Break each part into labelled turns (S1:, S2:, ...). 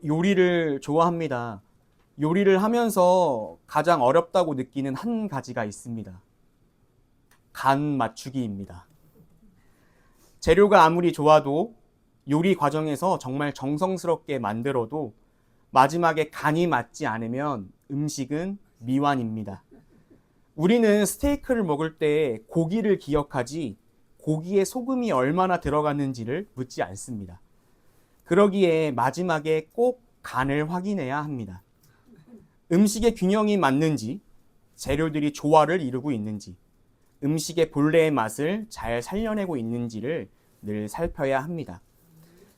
S1: 요리를 좋아합니다. 요리를 하면서 가장 어렵다고 느끼는 한 가지가 있습니다. 간 맞추기입니다. 재료가 아무리 좋아도 요리 과정에서 정말 정성스럽게 만들어도 마지막에 간이 맞지 않으면 음식은 미완입니다. 우리는 스테이크를 먹을 때 고기를 기억하지 고기에 소금이 얼마나 들어갔는지를 묻지 않습니다. 그러기에 마지막에 꼭 간을 확인해야 합니다. 음식의 균형이 맞는지, 재료들이 조화를 이루고 있는지, 음식의 본래의 맛을 잘 살려내고 있는지를 늘 살펴야 합니다.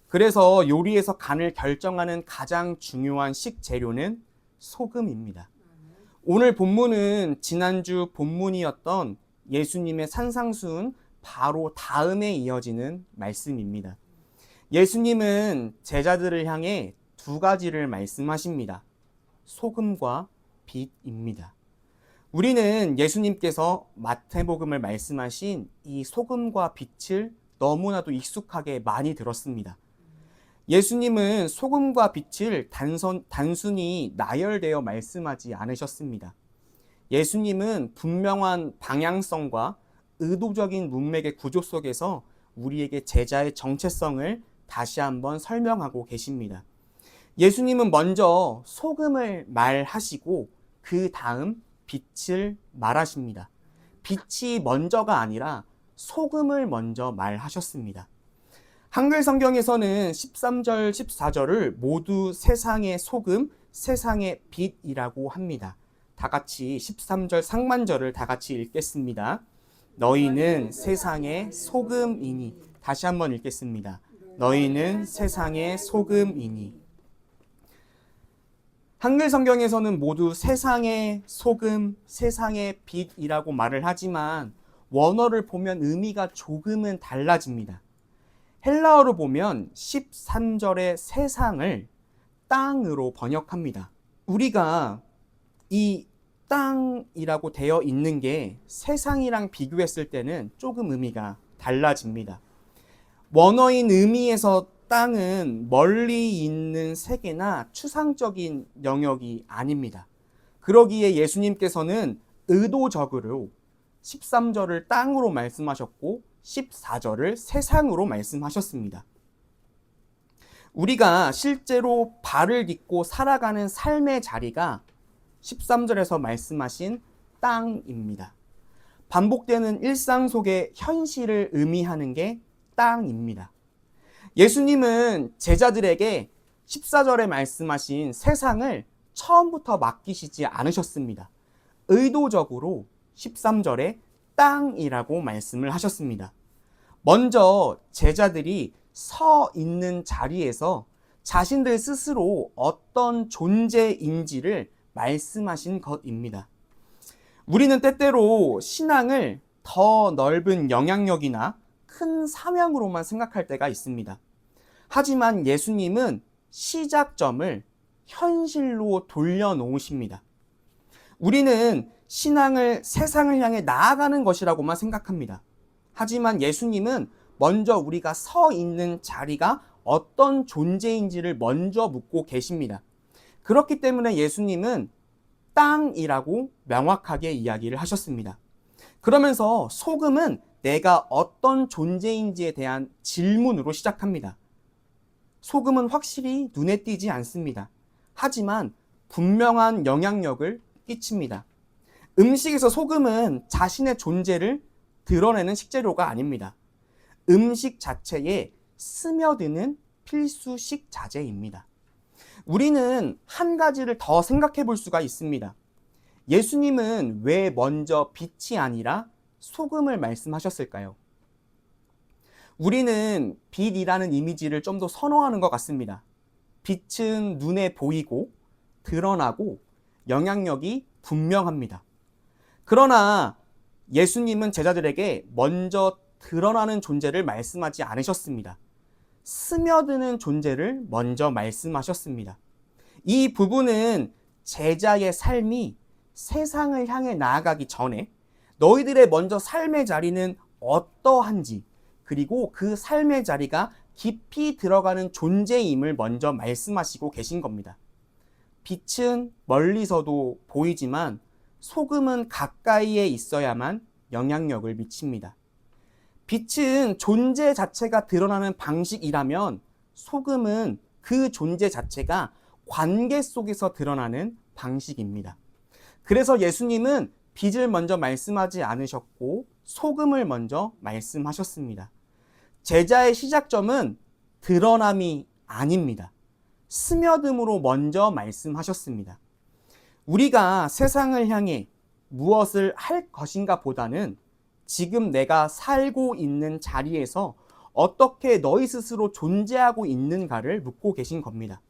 S1: 그래서 요리에서 간을 결정하는 가장 중요한 식재료는 소금입니다. 오늘 본문은 지난주 본문이었던 예수님의 산상수훈 바로 다음에 이어지는 말씀입니다. 예수님은 제자들을 향해 두 가지를 말씀하십니다. 소금과 빛입니다. 우리는 예수님께서 마태복음을 말씀하신 이 소금과 빛을 너무나도 익숙하게 많이 들었습니다. 예수님은 소금과 빛을 단순히 나열되어 말씀하지 않으셨습니다. 예수님은 분명한 방향성과 의도적인 문맥의 구조 속에서 우리에게 제자의 정체성을 다시 한번 설명하고 계십니다. 예수님은 먼저 소금을 말하시고 그 다음 빛을 말하십니다. 빛이 먼저가 아니라 소금을 먼저 말하셨습니다. 한글 성경에서는 13절, 14절을 모두 세상의 소금, 세상의 빛이라고 합니다. 다 같이 13절 상반절을 다 같이 읽겠습니다. 너희는 세상의 소금이니. 다시 한번 읽겠습니다. 너희는 세상의 소금이니. 한글 성경에서는 모두 세상의 소금, 세상의 빛이라고 말을 하지만 원어를 보면 의미가 조금은 달라집니다. 헬라어로 보면 13절의 세상을 땅으로 번역합니다. 우리가 이 땅이라고 되어 있는 게 세상이랑 비교했을 때는 조금 의미가 달라집니다. 원어인 의미에서 땅은 멀리 있는 세계나 추상적인 영역이 아닙니다. 그러기에 예수님께서는 의도적으로 13절을 땅으로 말씀하셨고 14절을 세상으로 말씀하셨습니다. 우리가 실제로 발을 딛고 살아가는 삶의 자리가 13절에서 말씀하신 땅입니다. 반복되는 일상 속의 현실을 의미하는 게 땅입니다. 예수님은 제자들에게 14절에 말씀하신 세상을 처음부터 맡기시지 않으셨습니다. 의도적으로 13절에 땅이라고 말씀을 하셨습니다. 먼저 제자들이 서 있는 자리에서 자신들 스스로 어떤 존재인지를 말씀하신 것입니다. 우리는 때때로 신앙을 더 넓은 영향력이나 큰 사명으로만 생각할 때가 있습니다. 하지만 예수님은 시작점을 현실로 돌려놓으십니다. 우리는 신앙을 세상을 향해 나아가는 것이라고만 생각합니다. 하지만 예수님은 먼저 우리가 서 있는 자리가 어떤 존재인지를 먼저 묻고 계십니다. 그렇기 때문에 예수님은 땅이라고 명확하게 이야기를 하셨습니다. 그러면서 소금은 내가 어떤 존재인지에 대한 질문으로 시작합니다. 소금은 확실히 눈에 띄지 않습니다. 하지만 분명한 영향력을 끼칩니다. 음식에서 소금은 자신의 존재를 드러내는 식재료가 아닙니다. 음식 자체에 스며드는 필수 식자재입니다. 우리는 한 가지를 더 생각해 볼 수가 있습니다. 예수님은 왜 먼저 빛이 아니라 소금을 말씀하셨을까요? 우리는 빛이라는 이미지를 좀 더 선호하는 것 같습니다. 빛은 눈에 보이고 드러나고 영향력이 분명합니다. 그러나 예수님은 제자들에게 먼저 드러나는 존재를 말씀하지 않으셨습니다. 스며드는 존재를 먼저 말씀하셨습니다. 이 부분은 제자의 삶이 세상을 향해 나아가기 전에 너희들의 먼저 삶의 자리는 어떠한지, 그리고 그 삶의 자리가 깊이 들어가는 존재임을 먼저 말씀하시고 계신 겁니다. 빛은 멀리서도 보이지만 소금은 가까이에 있어야만 영향력을 미칩니다. 빛은 존재 자체가 드러나는 방식이라면 소금은 그 존재 자체가 관계 속에서 드러나는 방식입니다. 그래서 예수님은 빛을 먼저 말씀하지 않으셨고 소금을 먼저 말씀하셨습니다. 제자의 시작점은 드러남이 아닙니다. 스며듦으로 먼저 말씀하셨습니다. 우리가 세상을 향해 무엇을 할 것인가 보다는 지금 내가 살고 있는 자리에서 어떻게 너희 스스로 존재하고 있는가를 묻고 계신 겁니다.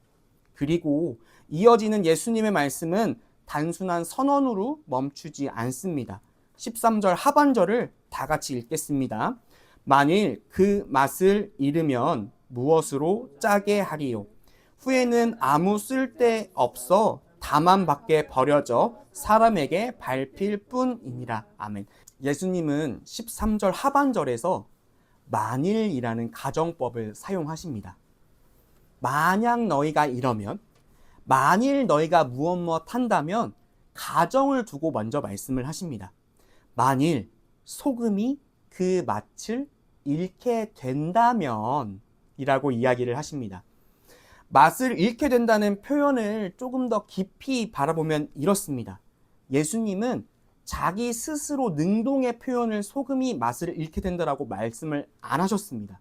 S1: 그리고 이어지는 예수님의 말씀은 단순한 선언으로 멈추지 않습니다. 13절 하반절을 다 같이 읽겠습니다. 만일 그 맛을 잃으면 무엇으로 짜게 하리요? 후에는 아무 쓸데 없어 다만 밖에 버려져 사람에게 밟힐 뿐이니라. 아멘. 예수님은 13절 하반절에서 만일이라는 가정법을 사용하십니다. 만약 너희가 이러면, 만일 너희가 무엇 한다면 가정을 두고 먼저 말씀을 하십니다. 만일 소금이 그 맛을 잃게 된다면 이라고 이야기를 하십니다. 맛을 잃게 된다는 표현을 조금 더 깊이 바라보면 이렇습니다. 예수님은 자기 스스로 능동의 표현을 소금이 맛을 잃게 된다라고 말씀을 안 하셨습니다.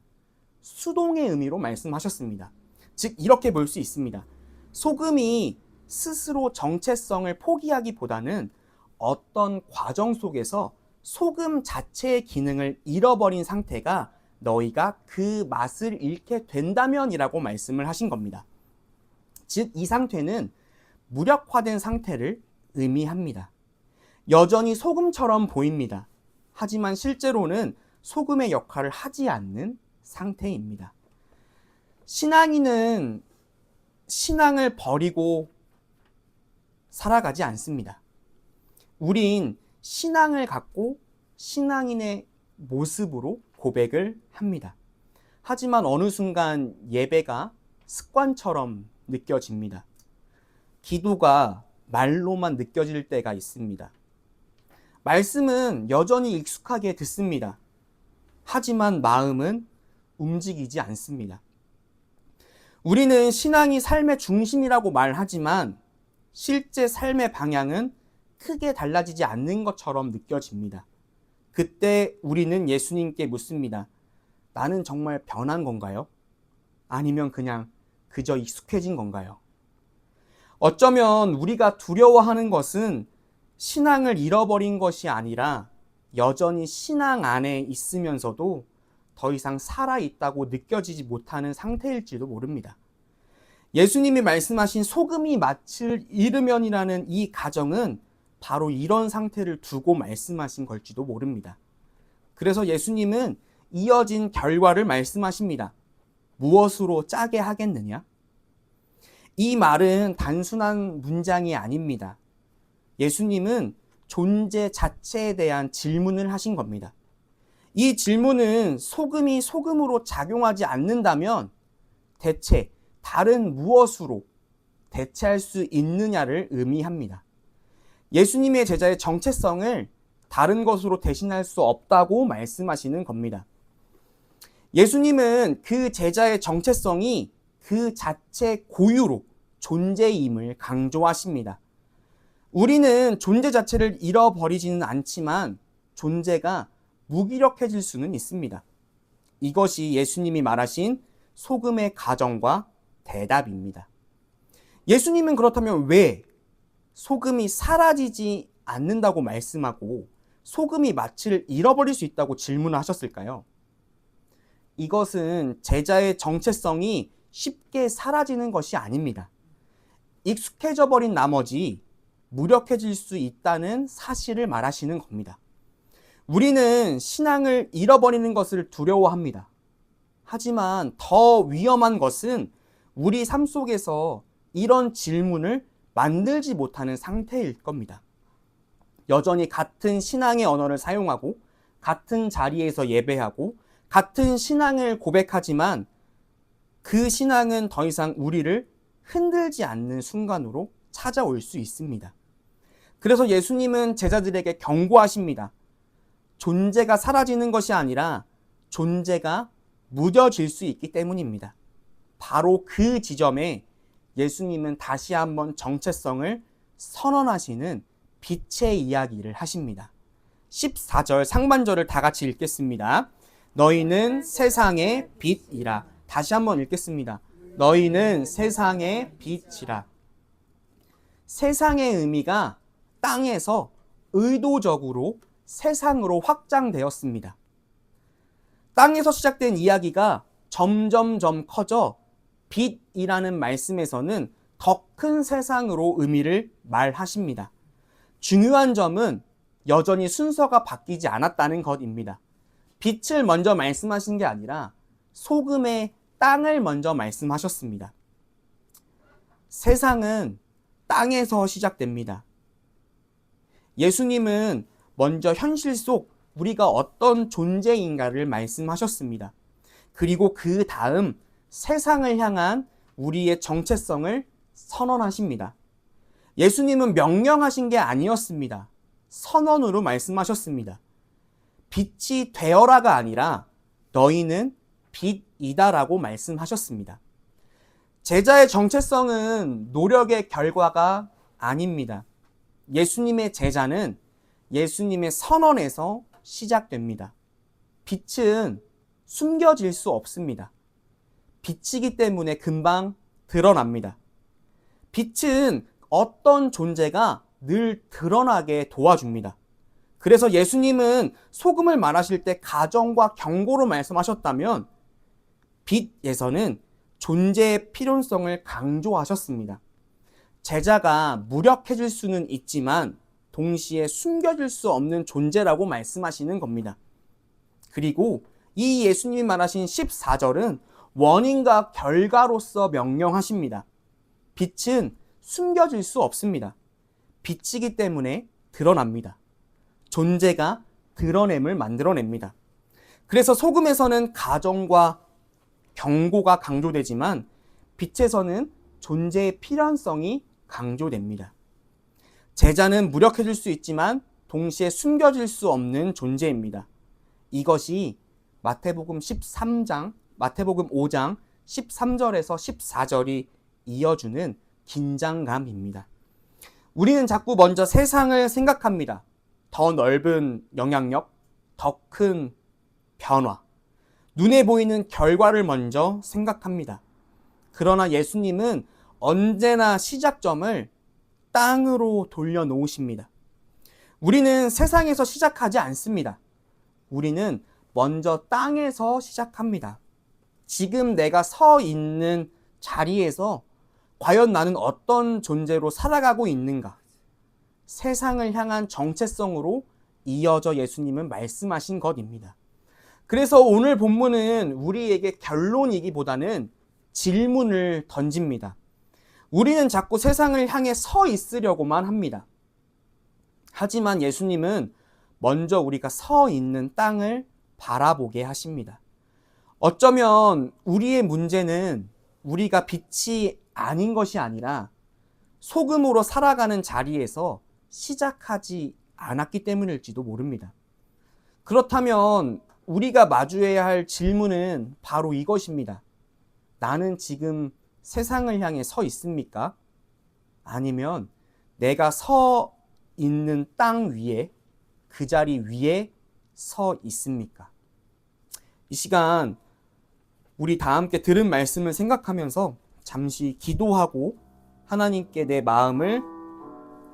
S1: 수동의 의미로 말씀하셨습니다. 즉 이렇게 볼 수 있습니다. 소금이 스스로 정체성을 포기하기보다는 어떤 과정 속에서 소금 자체의 기능을 잃어버린 상태가 너희가 그 맛을 잃게 된다면이라고 말씀을 하신 겁니다. 즉 이 상태는 무력화된 상태를 의미합니다. 여전히 소금처럼 보입니다. 하지만 실제로는 소금의 역할을 하지 않는 상태입니다. 신앙인은 신앙을 버리고 살아가지 않습니다. 우린 신앙을 갖고 신앙인의 모습으로 고백을 합니다. 하지만 어느 순간 예배가 습관처럼 느껴집니다. 기도가 말로만 느껴질 때가 있습니다. 말씀은 여전히 익숙하게 듣습니다. 하지만 마음은 움직이지 않습니다. 우리는 신앙이 삶의 중심이라고 말하지만 실제 삶의 방향은 크게 달라지지 않는 것처럼 느껴집니다. 그때 우리는 예수님께 묻습니다. 나는 정말 변한 건가요? 아니면 그냥 그저 익숙해진 건가요? 어쩌면 우리가 두려워하는 것은 신앙을 잃어버린 것이 아니라 여전히 신앙 안에 있으면서도 더 이상 살아있다고 느껴지지 못하는 상태일지도 모릅니다. 예수님이 말씀하신 소금이 맛을 잃으면이라는 이 가정은 바로 이런 상태를 두고 말씀하신 걸지도 모릅니다. 그래서 예수님은 이어진 결과를 말씀하십니다. 무엇으로 짜게 하겠느냐? 이 말은 단순한 문장이 아닙니다. 예수님은 존재 자체에 대한 질문을 하신 겁니다. 이 질문은 소금이 소금으로 작용하지 않는다면 대체 다른 무엇으로 대체할 수 있느냐를 의미합니다. 예수님의 제자의 정체성을 다른 것으로 대신할 수 없다고 말씀하시는 겁니다. 예수님은 그 제자의 정체성이 그 자체 고유로 존재임을 강조하십니다. 우리는 존재 자체를 잃어버리지는 않지만 존재가 무기력해질 수는 있습니다. 이것이 예수님이 말하신 소금의 가정과 대답입니다. 예수님은 그렇다면 왜 소금이 사라지지 않는다고 말씀하고 소금이 맛을 잃어버릴 수 있다고 질문을 하셨을까요? 이것은 제자의 정체성이 쉽게 사라지는 것이 아닙니다. 익숙해져 버린 나머지 무력해질 수 있다는 사실을 말하시는 겁니다. 우리는 신앙을 잃어버리는 것을 두려워합니다. 하지만 더 위험한 것은 우리 삶 속에서 이런 질문을 만들지 못하는 상태일 겁니다. 여전히 같은 신앙의 언어를 사용하고 같은 자리에서 예배하고 같은 신앙을 고백하지만 그 신앙은 더 이상 우리를 흔들지 않는 순간으로 찾아올 수 있습니다. 그래서 예수님은 제자들에게 경고하십니다. 존재가 사라지는 것이 아니라 존재가 무뎌질 수 있기 때문입니다. 바로 그 지점에 예수님은 다시 한번 정체성을 선언하시는 빛의 이야기를 하십니다. 14절 상반절을 다 같이 읽겠습니다. 너희는 세상의 빛이라. 다시 한번 읽겠습니다. 너희는 세상의 빛이라. 세상의 의미가 땅에서 의도적으로 세상으로 확장되었습니다. 땅에서 시작된 이야기가 점점점 커져 빛이라는 말씀에서는 더 큰 세상으로 의미를 말하십니다. 중요한 점은 여전히 순서가 바뀌지 않았다는 것입니다. 빛을 먼저 말씀하신 게 아니라 소금의 땅을 먼저 말씀하셨습니다. 세상은 땅에서 시작됩니다. 예수님은 먼저 현실 속 우리가 어떤 존재인가를 말씀하셨습니다. 그리고 그 다음 세상을 향한 우리의 정체성을 선언하십니다. 예수님은 명령하신 게 아니었습니다. 선언으로 말씀하셨습니다. 빛이 되어라가 아니라 너희는 빛이다라고 말씀하셨습니다. 제자의 정체성은 노력의 결과가 아닙니다. 예수님의 제자는 예수님의 선언에서 시작됩니다. 빛은 숨겨질 수 없습니다. 빛이기 때문에 금방 드러납니다. 빛은 어떤 존재가 늘 드러나게 도와줍니다. 그래서 예수님은 소금을 말하실 때 가정과 경고로 말씀하셨다면 빛에서는 존재의 필요성을 강조하셨습니다. 제자가 무력해질 수는 있지만 동시에 숨겨질 수 없는 존재라고 말씀하시는 겁니다. 그리고 이 예수님이 말하신 14절은 원인과 결과로서 명령하십니다. 빛은 숨겨질 수 없습니다. 빛이기 때문에 드러납니다. 존재가 드러냄을 만들어냅니다. 그래서 소금에서는 가정과 경고가 강조되지만 빛에서는 존재의 필연성이 강조됩니다. 제자는 무력해질 수 있지만 동시에 숨겨질 수 없는 존재입니다. 이것이 마태복음 5장 13절에서 14절이 이어주는 긴장감입니다. 우리는 자꾸 먼저 세상을 생각합니다. 더 넓은 영향력, 더 큰 변화, 눈에 보이는 결과를 먼저 생각합니다. 그러나 예수님은 언제나 시작점을 땅으로 돌려놓으십니다. 우리는 세상에서 시작하지 않습니다. 우리는 먼저 땅에서 시작합니다. 지금 내가 서 있는 자리에서 과연 나는 어떤 존재로 살아가고 있는가? 세상을 향한 정체성으로 이어져 예수님은 말씀하신 것입니다. 그래서 오늘 본문은 우리에게 결론이기보다는 질문을 던집니다. 우리는 자꾸 세상을 향해 서 있으려고만 합니다. 하지만 예수님은 먼저 우리가 서 있는 땅을 바라보게 하십니다. 어쩌면 우리의 문제는 우리가 빛이 아닌 것이 아니라 소금으로 살아가는 자리에서 시작하지 않았기 때문일지도 모릅니다. 그렇다면 우리가 마주해야 할 질문은 바로 이것입니다. 나는 지금 세상을 향해 서 있습니까? 아니면 내가 서 있는 땅 위에, 그 자리 위에 서 있습니까? 이 시간 우리 다 함께 들은 말씀을 생각하면서 잠시 기도하고 하나님께 내 마음을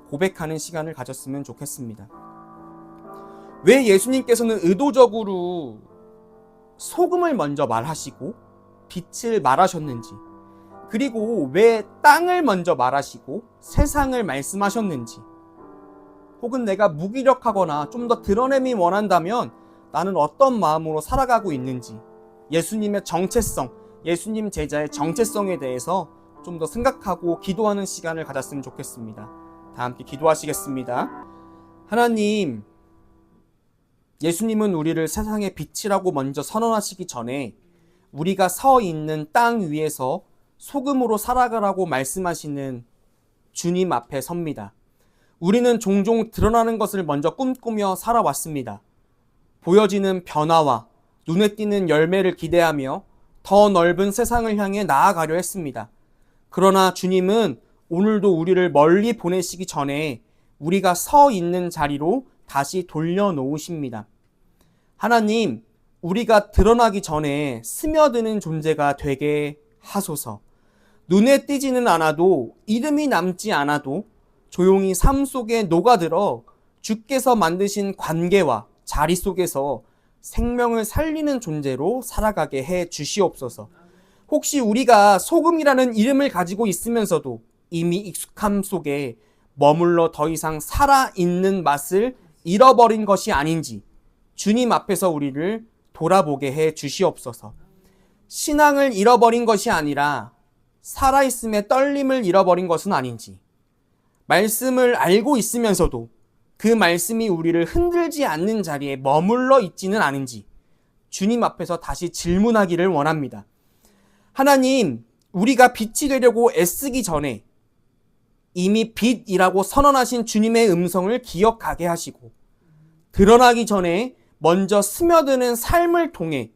S1: 고백하는 시간을 가졌으면 좋겠습니다. 왜 예수님께서는 의도적으로 소금을 먼저 말하시고 빛을 말하셨는지, 그리고 왜 땅을 먼저 말하시고 세상을 말씀하셨는지, 혹은 내가 무기력하거나 좀 더 드러냄이 원한다면 나는 어떤 마음으로 살아가고 있는지, 예수님의 정체성, 예수님 제자의 정체성에 대해서 좀 더 생각하고 기도하는 시간을 가졌으면 좋겠습니다. 다 함께 기도하시겠습니다. 하나님, 예수님은 우리를 세상의 빛이라고 먼저 선언하시기 전에 우리가 서 있는 땅 위에서 소금으로 살아가라고 말씀하시는 주님 앞에 섭니다. 우리는 종종 드러나는 것을 먼저 꿈꾸며 살아왔습니다. 보여지는 변화와 눈에 띄는 열매를 기대하며 더 넓은 세상을 향해 나아가려 했습니다. 그러나 주님은 오늘도 우리를 멀리 보내시기 전에 우리가 서 있는 자리로 다시 돌려놓으십니다. 하나님, 우리가 드러나기 전에 스며드는 존재가 되게 하소서. 눈에 띄지는 않아도, 이름이 남지 않아도 조용히 삶 속에 녹아들어 주께서 만드신 관계와 자리 속에서 생명을 살리는 존재로 살아가게 해 주시옵소서. 혹시 우리가 소금이라는 이름을 가지고 있으면서도 이미 익숙함 속에 머물러 더 이상 살아있는 맛을 잃어버린 것이 아닌지 주님 앞에서 우리를 돌아보게 해 주시옵소서. 신앙을 잃어버린 것이 아니라 살아있음의 떨림을 잃어버린 것은 아닌지, 말씀을 알고 있으면서도 그 말씀이 우리를 흔들지 않는 자리에 머물러 있지는 않은지 주님 앞에서 다시 질문하기를 원합니다. 하나님, 우리가 빛이 되려고 애쓰기 전에 이미 빛이라고 선언하신 주님의 음성을 기억하게 하시고, 드러나기 전에 먼저 스며드는 삶을 통해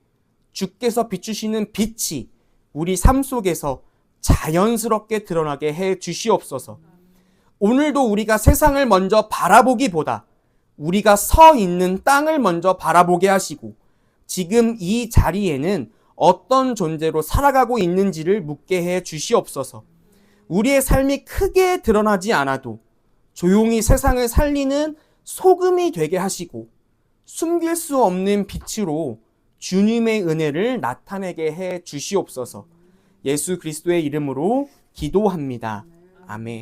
S1: 주께서 비추시는 빛이 우리 삶 속에서 자연스럽게 드러나게 해 주시옵소서. 오늘도 우리가 세상을 먼저 바라보기보다 우리가 서 있는 땅을 먼저 바라보게 하시고, 지금 이 자리에는 어떤 존재로 살아가고 있는지를 묻게 해 주시옵소서. 우리의 삶이 크게 드러나지 않아도 조용히 세상을 살리는 소금이 되게 하시고, 숨길 수 없는 빛으로 주님의 은혜를 나타내게 해 주시옵소서. 예수 그리스도의 이름으로 기도합니다. 아멘.